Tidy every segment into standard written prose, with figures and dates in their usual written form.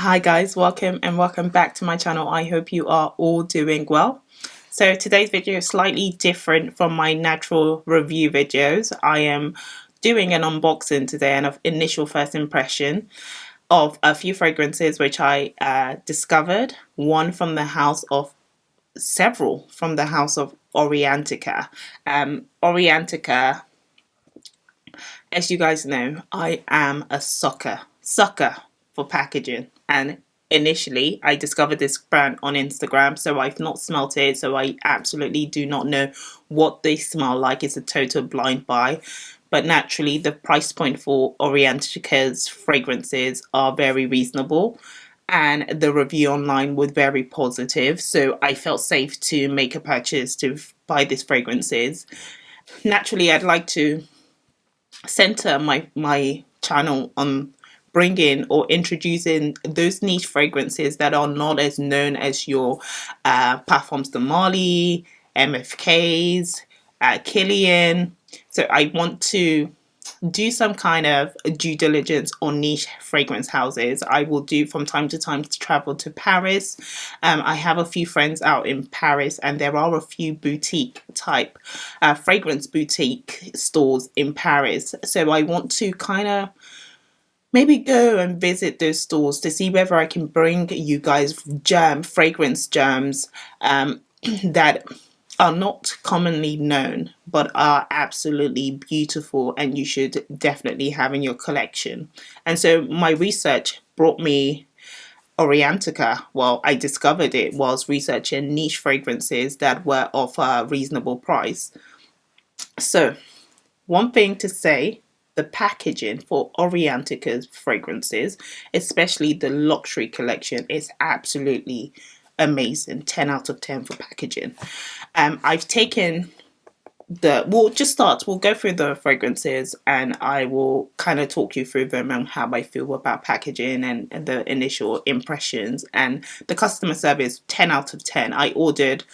Hi guys, welcome back to my channel. I hope you are all doing well. So today's video is slightly different from my natural review videos. I am doing an unboxing today and an initial first impression of a few fragrances which I discovered. One from the house of several from the house of Orientica. Orientica, as you guys know, I am a sucker for packaging, and initially I discovered this brand on Instagram, so I've not smelt it, so I absolutely do not know what they smell like. It's a total blind buy, but naturally the price point for Orientica's fragrances are very reasonable and the review online was very positive, so I felt safe to make a purchase to buy these fragrances. Naturally, I'd like to center my channel on bringing or introducing those niche fragrances that are not as known as your Parfums de Marly, MFKs, Killian. So I want to do some kind of due diligence on niche fragrance houses. I will do from time to time to travel to Paris. I have a few friends out in Paris, and there are a few boutique type fragrance boutique stores in Paris. So I want to kind of maybe go and visit those stores to see whether I can bring you guys fragrance germs that are not commonly known but are absolutely beautiful and you should definitely have in your collection. And so my research brought me Orientica. Well, I discovered it whilst researching niche fragrances that were of a reasonable price. So one thing to say, the packaging for Orientica's fragrances, especially the luxury collection, is absolutely amazing. 10 out of 10 for packaging. I've taken we'll go through the fragrances and I will kind of talk you through them and how I feel about packaging and the initial impressions. And the customer service, 10 out of 10. I ordered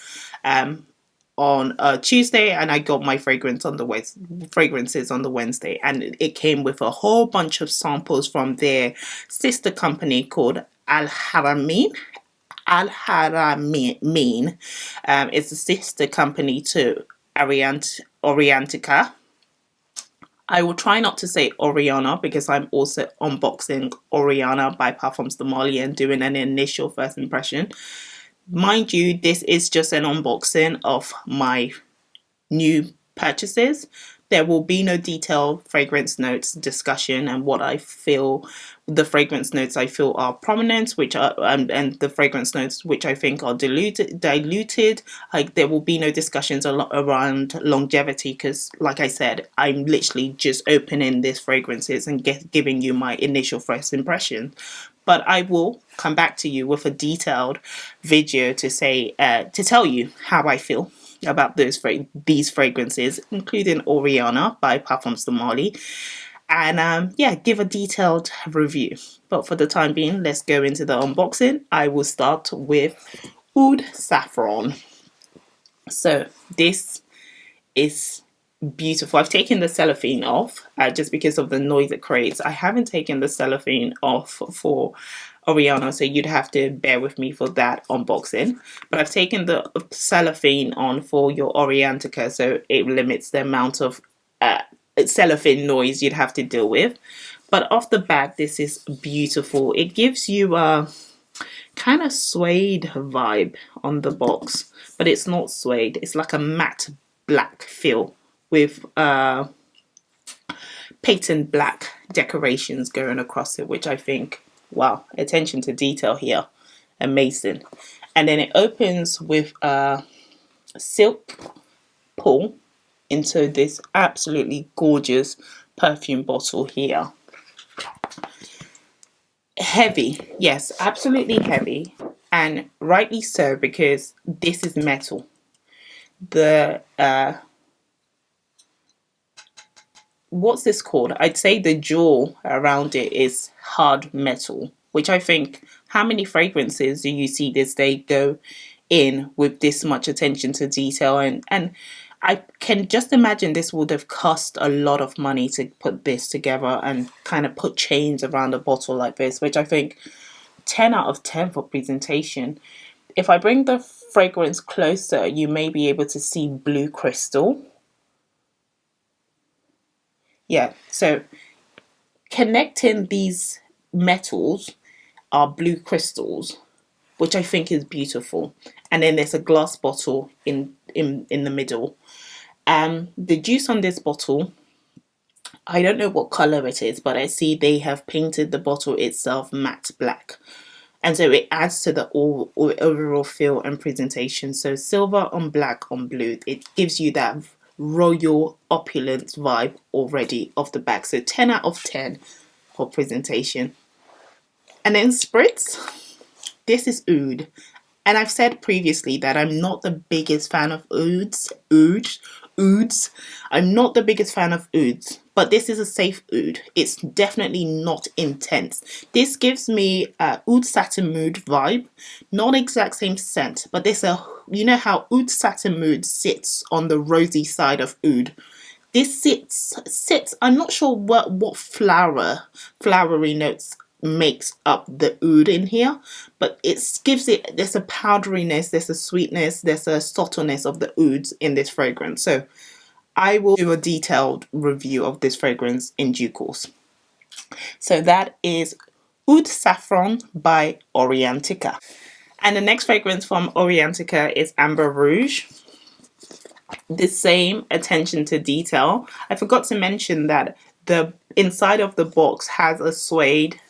on a Tuesday and I got my fragrances on the Wednesday, and it came with a whole bunch of samples from their sister company called Al Haramin. It's a sister company to Orientica. I will try not to say Oriana because I'm also unboxing Oriana by Parfums de Marly and doing an initial first impression. Mind you, this is just an unboxing of my new purchases. There will be no detailed fragrance notes discussion and what I feel, the fragrance notes I feel are prominent, which are and the fragrance notes which I think are diluted. Like, there will be no discussions around longevity because, like I said, I'm literally just opening these fragrances and giving you my initial first impression. But I will come back to you with a detailed video to tell you how I feel about these fragrances, including Oriana by Parfums de Marly, and give a detailed review. But for the time being, let's go into the unboxing. I will start with Oud Saffron. So this is beautiful. I've taken the cellophane off just because of the noise it creates. I haven't taken the cellophane off for Oriana, so you'd have to bear with me for that unboxing. But I've taken the cellophane on for your Orientica, so it limits the amount of cellophane noise you'd have to deal with. But off the back, this is beautiful. It gives you a kind of suede vibe on the box, but it's not suede. It's like a matte black feel with patent black decorations going across it, which I think, wow, attention to detail here, amazing. And then it opens with a silk pull into this absolutely gorgeous perfume bottle here. Heavy, yes, absolutely heavy, and rightly so because this is metal. The what's this called? I'd say the jaw around it is hard metal, which I think, how many fragrances do you see this day go in with this much attention to detail? And I can just imagine this would have cost a lot of money to put this together and kind of put chains around a bottle like this, which I think 10 out of 10 for presentation. If I bring the fragrance closer, you may be able to see blue crystal. Yeah, so connecting these metals are blue crystals, which I think is beautiful. And then there's a glass bottle in the middle. The juice on this bottle, I don't know what color it is, but I see they have painted the bottle itself matte black. And so it adds to the overall feel and presentation. So silver on black on blue, it gives you that royal opulence vibe already off the back. So 10 out of 10 for presentation. And then spritz, this is oud. And I've said previously that I'm not the biggest fan of ouds. I'm not the biggest fan of ouds, but this is a safe oud. It's definitely not intense. This gives me a oud satin mood vibe, not exact same scent, but there's a, you know how oud satin mood sits on the rosy side of oud. This sits. I'm not sure what flowery notes makes up the oud in here, but it gives it, there's a powderiness, there's a sweetness, there's a subtleness of the ouds in this fragrance. So I will do a detailed review of this fragrance in due course. So that is Oud Saffron by Orientica. And the next fragrance from Orientica is Amber Rouge. The same attention to detail. I forgot to mention that the inside of the box has a suede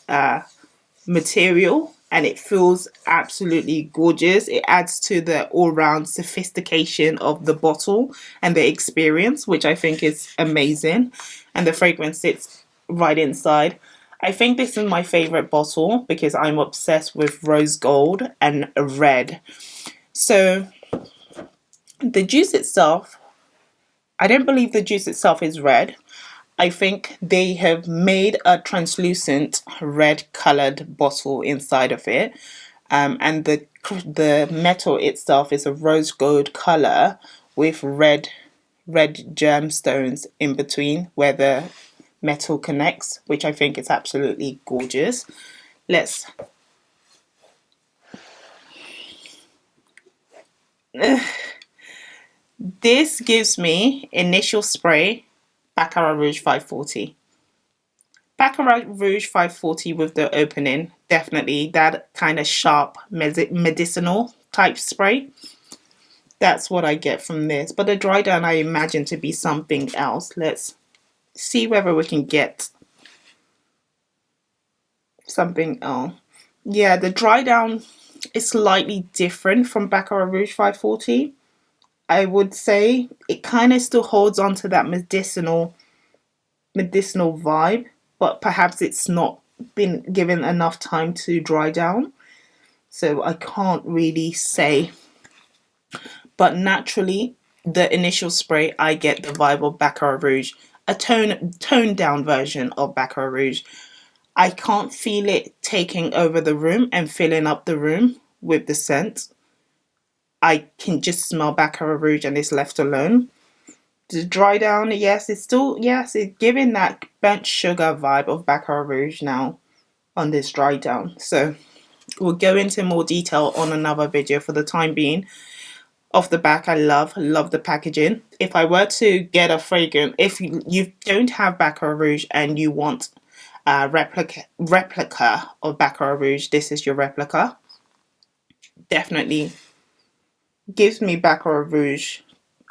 material, and it feels absolutely gorgeous. It adds to the all-round sophistication of the bottle and the experience, which I think is amazing. And the fragrance sits right inside. I think this is my favorite bottle because I'm obsessed with rose gold and red. So the juice itself, I don't believe the juice itself is red. I think they have made a translucent red colored bottle inside of it. And the metal itself is a rose gold color with red gemstones in between where the metal connects, which I think is absolutely gorgeous. This gives me initial spray Baccarat Rouge 540. Baccarat Rouge 540 with the opening, definitely that kind of sharp medicinal type spray. That's what I get from this. But the dry down I imagine to be something else. Let's see whether we can get something else. Yeah, the dry down is slightly different from Baccarat Rouge 540. I would say it kind of still holds on to that medicinal vibe, but perhaps it's not been given enough time to dry down. So I can't really say. But naturally, the initial spray, I get the vibe of Baccarat Rouge, a toned down version of Baccarat Rouge. I can't feel it taking over the room and filling up the room with the scent. I can just smell Baccarat Rouge and it's left alone. The dry down, yes, it's giving that burnt sugar vibe of Baccarat Rouge now on this dry down. So we'll go into more detail on another video. For the time being, off the back, I love the packaging. If I were to get a fragrance, if you don't have Baccarat Rouge and you want a replica of Baccarat Rouge, this is your replica. Definitely gives me Baccarat Rouge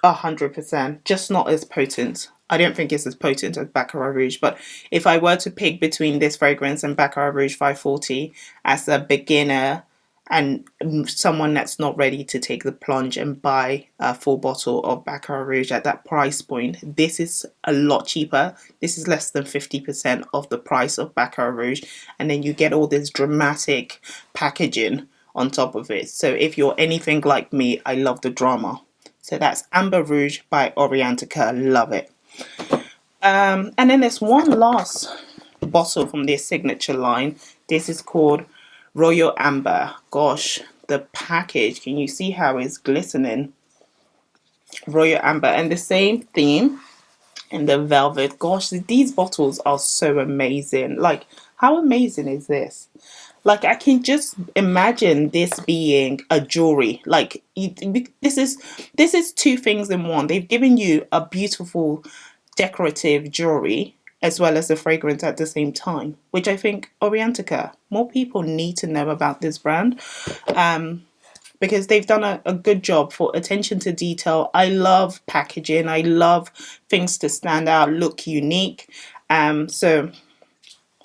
100%, just not as potent. I don't think it's as potent as Baccarat Rouge, but if I were to pick between this fragrance and Baccarat Rouge 540 as a beginner and someone that's not ready to take the plunge and buy a full bottle of Baccarat Rouge at that price point, this is a lot cheaper. This is less than 50% of the price of Baccarat Rouge, and then you get all this dramatic packaging on top of it. So if you're anything like me, I love the drama. So that's Amber Rouge by Orientica. Love it. And then there's one last bottle from their signature line. This is called Royal Amber. Gosh, the package, can you see how it's glistening? Royal Amber, and the same theme in the velvet. Gosh, these bottles are so amazing. Like, how amazing is this? Like I can just imagine this being a jewelry. Like this is two things in one. They've given you a beautiful decorative jewelry as well as the fragrance at the same time, which I think Orientica, more people need to know about this brand, because they've done a good job for attention to detail. I love packaging. I love things to stand out, look unique. So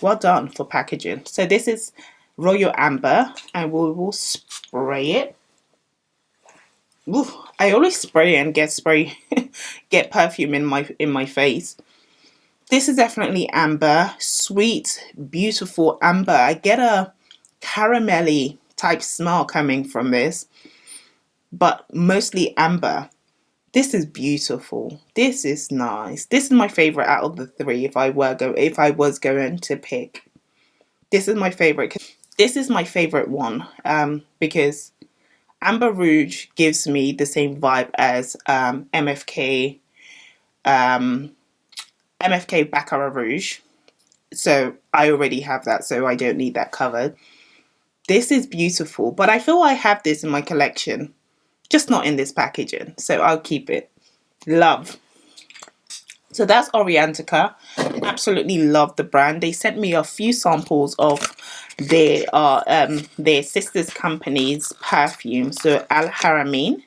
well done for packaging. So this is Royal Amber, and we will spray it. Ooh, I always spray and get perfume in my face. This is definitely amber, sweet, beautiful amber. I get a caramelly type smell coming from this, but mostly amber. This is beautiful. This is nice. This is my favorite out of the three. If I was going to pick, this is my favorite. This is my favorite one, because Amber Rouge gives me the same vibe as MFK Baccarat Rouge. So I already have that, so I don't need that covered. This is beautiful, but I feel I have this in my collection, just not in this packaging. So I'll keep it. Love. So that's Orientica. Absolutely love the brand. They sent me a few samples of their sisters company's perfume, so Al Haramein.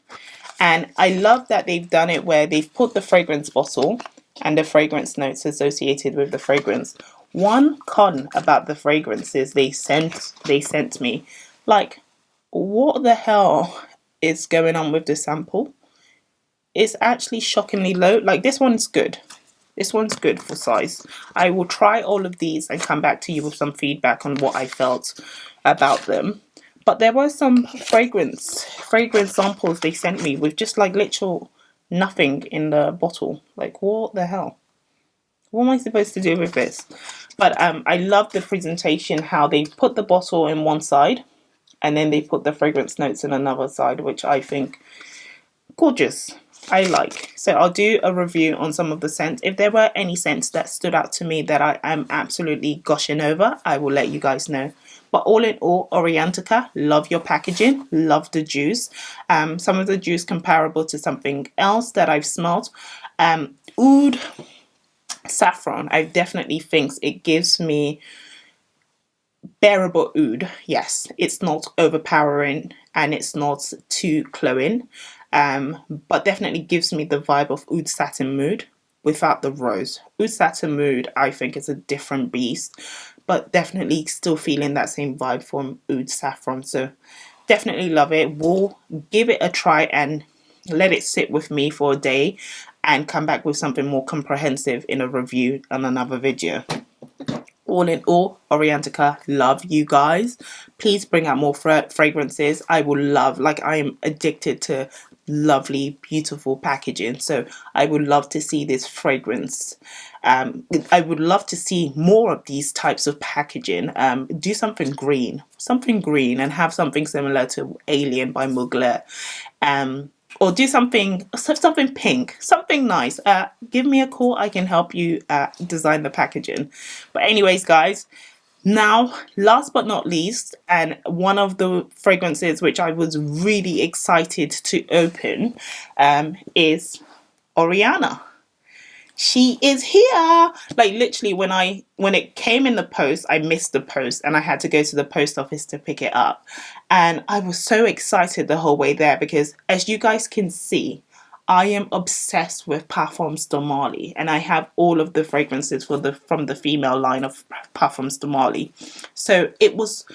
And I love that they've done it where they've put the fragrance bottle and the fragrance notes associated with the fragrance. One con about the fragrances they sent me, like, what the hell is going on with the sample? It's actually shockingly low. Like, this one's good. This one's good for size. I will try all of these and come back to you with some feedback on what I felt about them. But there were some fragrance samples they sent me with just like literal nothing in the bottle. Like, what the hell? What am I supposed to do with this? But I love the presentation, how they put the bottle in one side and then they put the fragrance notes in another side, which I think gorgeous. I like. So I'll do a review on some of the scents. If there were any scents that stood out to me that I am absolutely gushing over, I will let you guys know. But all in all, Orientica, love your packaging, love the juice. Some of the juice comparable to something else that I've smelled. Oud, Saffron, I definitely think it gives me bearable oud. Yes, it's not overpowering and it's not too cloying, but definitely gives me the vibe of Oud Satin Mood without the rose. Oud Satin Mood, I think, is a different beast, but definitely still feeling that same vibe from Oud Saffron. So definitely love it. We'll give it a try and let it sit with me for a day and come back with something more comprehensive in a review on another video. All in all, Orientica, love you guys. Please bring out more fragrances. I will love, like, I am addicted to lovely, beautiful packaging. So I would love to see this fragrance. I would love to see more of these types of packaging. Do something green, and have something similar to Alien by Mugler. Or do something pink, something nice. Give me a call. I can help you design the packaging. But anyways, guys, now last but not least, and one of the fragrances which I was really excited to open is Oriana. She is here. Like, literally, when it came in the post, I missed the post and I had to go to the post office to pick it up. And I was so excited the whole way there because, as you guys can see, I am obsessed with Parfums de Marly, and I have all of the fragrances from the female line of Parfums de Marly. So it was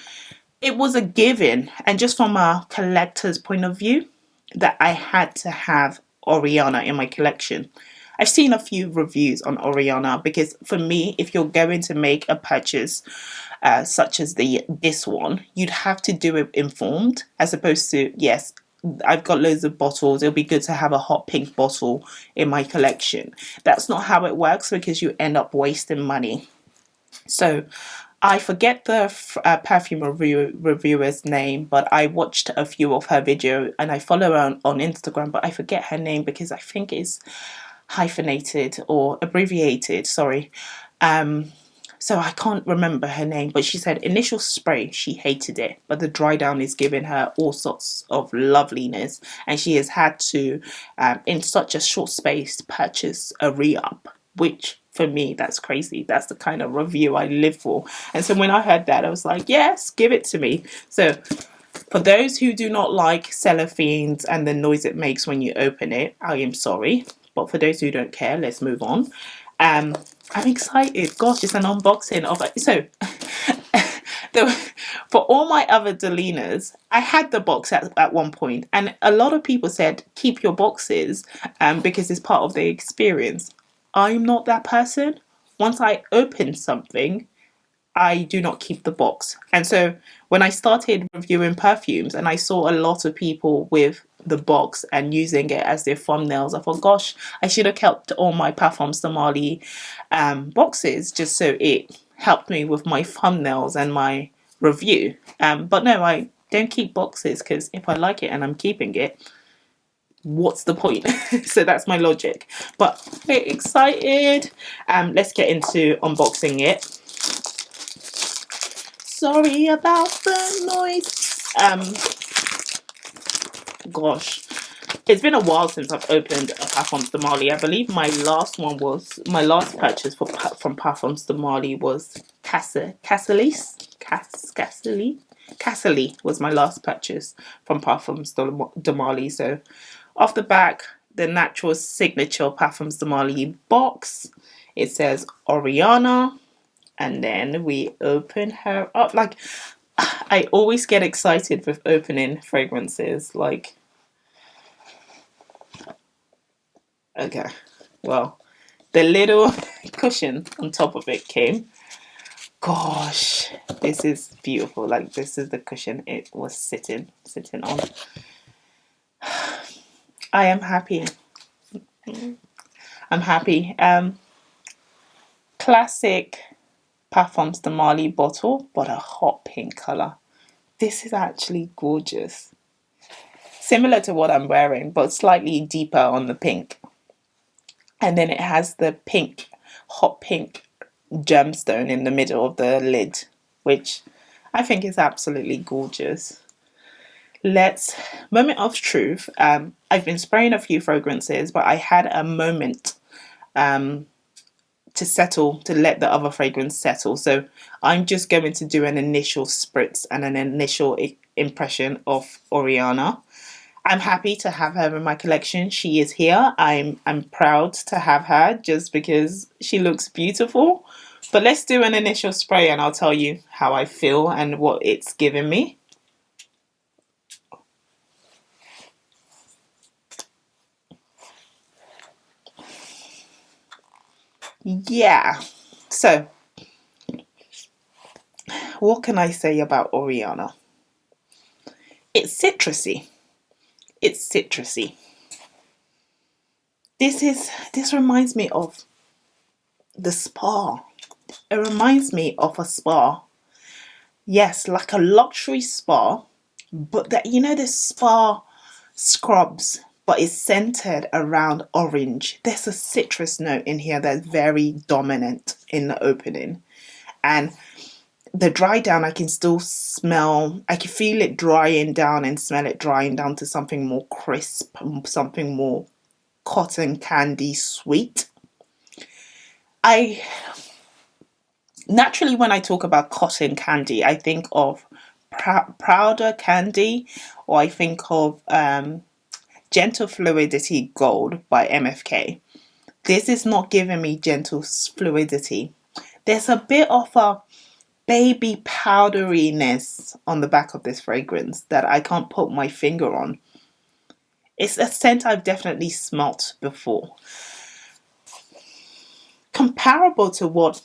a given, and just from a collector's point of view, that I had to have Oriana in my collection. I've seen a few reviews on Oriana because, for me, if you're going to make a purchase such as this one, you'd have to do it informed, as opposed to, yes, I've got loads of bottles, it'll be good to have a hot pink bottle in my collection. That's not how it works, because you end up wasting money. So I forget the perfume reviewer's name, but I watched a few of her videos and I follow her on Instagram, but I forget her name because I think it's hyphenated or abbreviated, sorry. So I can't remember her name, but she said initial spray, she hated it, but the dry down is giving her all sorts of loveliness, and she has had to, in such a short space, purchase a re-up, which for me, that's crazy. That's the kind of review I live for. And so when I heard that, I was like, yes, give it to me. So for those who do not like cellophanes and the noise it makes when you open it, I am sorry. But for those who don't care, let's move on. I'm excited. Gosh, it's an unboxing of it. So for all my other Delinas, I had the box at one point, and a lot of people said keep your boxes because it's part of the experience. I'm not that person. Once I open something, I do not keep the box. And so when I started reviewing perfumes and I saw a lot of people with the box and using it as their thumbnails, I thought, gosh, I should have kept all my Parfums de Marly boxes just so it helped me with my thumbnails and my review. But no, I don't keep boxes because if I like it and I'm keeping it, what's the point? So that's my logic. But very excited. Let's get into unboxing it. Sorry about the noise. Gosh, it's been a while since I've opened a Parfums de Marly. I believe my last purchase from Parfums de Marly was Cassily was my last purchase from Parfums de Marly. So off the back, the natural signature Parfums de Marly box. It says Oriana. And then we open her up. Like, I always get excited with opening fragrances. Like, okay, well, the little cushion on top of it came. Gosh, this is beautiful. Like, this is the cushion it was sitting on. I am happy. I'm happy. Classic Parfums de Marly bottle, but a hot pink colour. This is actually gorgeous. Similar to what I'm wearing, but slightly deeper on the pink. And then it has the pink, hot pink gemstone in the middle of the lid, which I think is absolutely gorgeous. Moment of truth. I've been spraying a few fragrances, but I had a moment to let the other fragrance settle. So I'm just going to do an initial spritz and an initial impression of Oriana. I'm happy to have her in my collection. She is here. I'm proud to have her just because she looks beautiful. But let's do an initial spray and I'll tell you how I feel and what it's given me. Yeah. So, what can I say about Oriana? It's citrusy. It's citrusy. This reminds me of the spa. It reminds me of a spa. Yes, like a luxury spa, but that the spa scrubs, but it's centered around orange. There's a citrus note in here that's very dominant in the opening. And the dry down, I can still smell, I can feel it drying down and smell it drying down to something more crisp, something more cotton candy sweet. Naturally, when I talk about cotton candy, I think of powder candy, or I think of Gentle Fluidity Gold by MFK. This is not giving me gentle fluidity. There's a bit of a baby powderiness on the back of this fragrance that I can't put my finger on. It's a scent I've definitely smelt before. Comparable to what...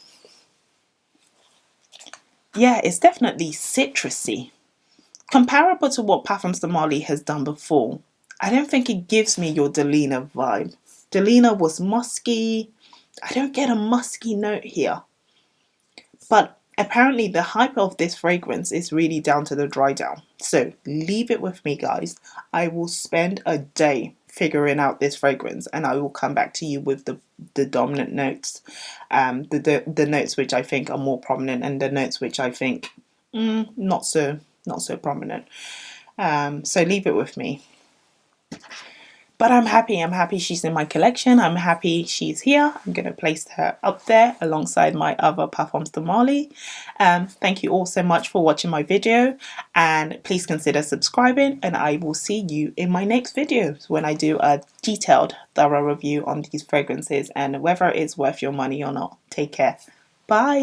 Yeah, it's definitely citrusy. Comparable to what Parfums de Marly has done before. I don't think it gives me your Delina vibe. Delina was musky. I don't get a musky note here. But apparently the hype of this fragrance is really down to the dry down. So leave it with me, guys. I will spend a day figuring out this fragrance, and I will come back to you with the dominant notes, the notes which I think are more prominent, and the notes which I think not so prominent. So leave it with me. But I'm happy she's in my collection. I'm happy she's here. I'm going to place her up there alongside my other Parfums de Marly. Thank you all so much for watching my video, and please consider subscribing, and I will see you in my next videos when I do a detailed, thorough review on these fragrances and whether it's worth your money or not. Take care. Bye.